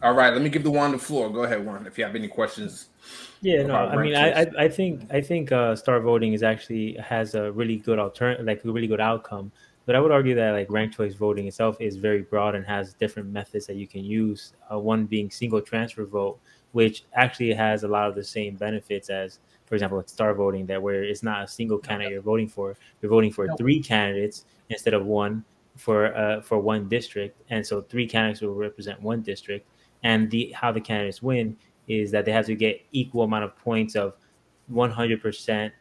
All right, let me give the Juan the floor. Go ahead, Juan, if you have any questions Yeah, no, about I mean, ranked choice. I think star voting is actually has a really good alternative, like a really good outcome. But I would argue that like ranked choice voting itself is very broad and has different methods that you can use. One being single transfer vote, which actually has a lot of the same benefits as, for example, like star voting, that where it's not a single No, candidate you're voting for. You're voting for no. three candidates instead of one for one district, and so three candidates will represent one district. And the how the candidates win is that they have to get equal amount of points of 100%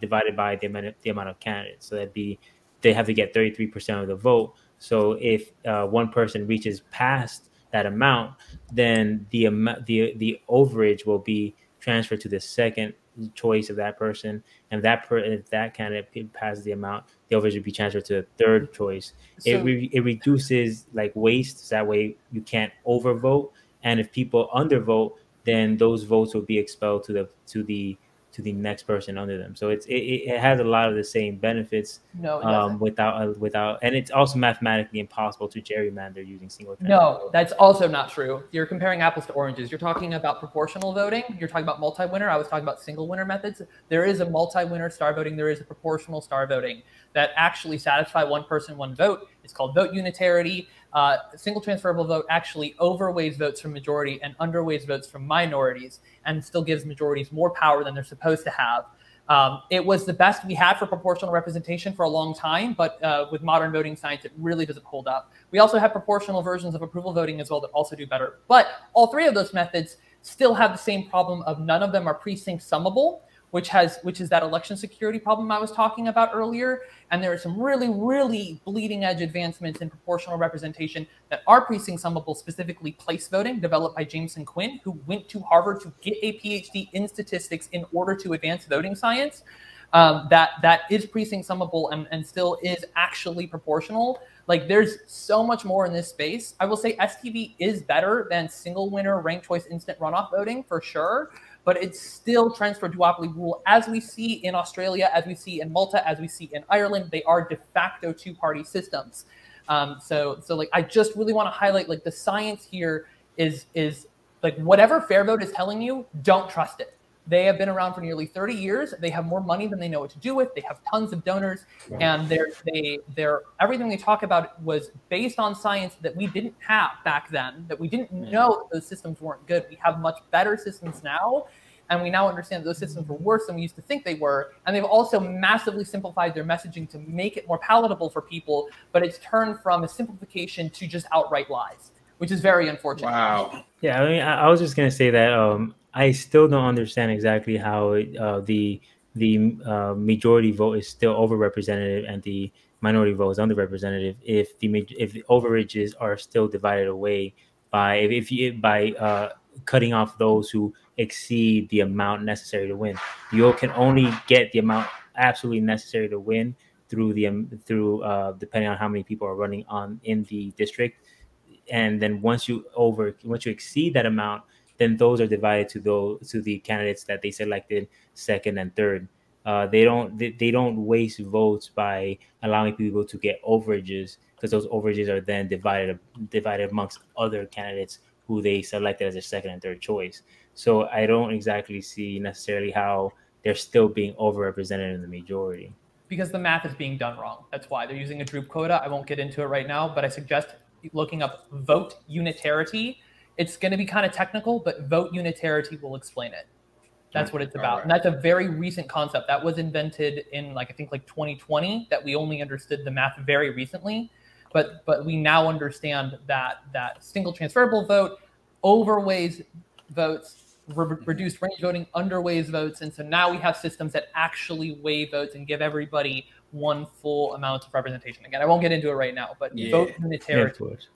divided by the amount of candidates. So that'd be they have to get 33% of the vote. So if one person reaches past that amount, then the overage will be transferred to the second choice of that person, and if that candidate passes the amount, the overage would be transferred to the third choice. So It reduces like waste, so that way you can't overvote, and if people undervote, then those votes will be expelled to the next person under them. So it has a lot of the same benefits no, it doesn't. without, and it's also mathematically impossible to gerrymander using single transfer No, vote. that's also not true. You're comparing apples to oranges. You're talking about proportional voting. You're talking about multi-winner. I was talking about single winner methods. There is a multi-winner star voting. There is a proportional star voting that actually satisfy one person, one vote. It's called vote unitarity. Single transferable vote actually overweighs votes from majority and underweighs votes from minorities, and still gives majorities more power than they're supposed to have. It was the best we had for proportional representation for a long time, but with modern voting science, it really doesn't hold up. We also have proportional versions of approval voting as well that also do better. But all three of those methods still have the same problem of none of them are precinct summable, which is that election security problem I was talking about earlier. And there are some really, really bleeding edge advancements in proportional representation that are precinct summable, specifically place voting, developed by Jameson Quinn, who went to Harvard to get a PhD in statistics in order to advance voting science. That is precinct summable and still is actually proportional. Like there's so much more in this space. I will say STV is better than single winner ranked choice instant runoff voting for sure, but it's still transfer duopoly rule as we see in Australia, as we see in Malta, as we see in Ireland. They are de facto two-party systems. So like I just really want to highlight like the science here is like whatever Fair Vote is telling you, don't trust it. They have been around for nearly 30 years. They have more money than they know what to do with. They have tons of donors, and they're everything they talk about was based on science that we didn't have back then. That we didn't know that those systems weren't good. We have much better systems now, and we now understand that those systems were worse than we used to think they were. And they've also massively simplified their messaging to make it more palatable for people. But it's turned from a simplification to just outright lies, which is very unfortunate. Wow. Yeah, I mean, I was just gonna say that I still don't understand exactly how the majority vote is still overrepresented and the minority vote is underrepresented if the overages are still divided away by if you by cutting off those who exceed the amount necessary to win. You can only get the amount absolutely necessary to win through through depending on how many people are running on in the district, and then once you exceed that amount, then those are divided to the candidates that they selected second and third. They don't waste votes by allowing people to get overages, because those overages are then divided amongst other candidates who they selected as their second and third choice. So I don't exactly see necessarily how they're still being overrepresented in the majority. Because the math is being done wrong. That's why they're using a Droop quota. I won't get into it right now, but I suggest looking up vote unitarity. It's going to be kind of technical, but vote unitarity will explain it. That's what it's about. Right. And that's a very recent concept that was invented in I think 2020, that we only understood the math very recently. But we now understand that single transferable vote overweighs votes, reduced range voting underweighs votes, and so now we have systems that actually weigh votes and give everybody one full amount of representation. Again, I won't get into it right now, but vote Yeah, of unitarity course.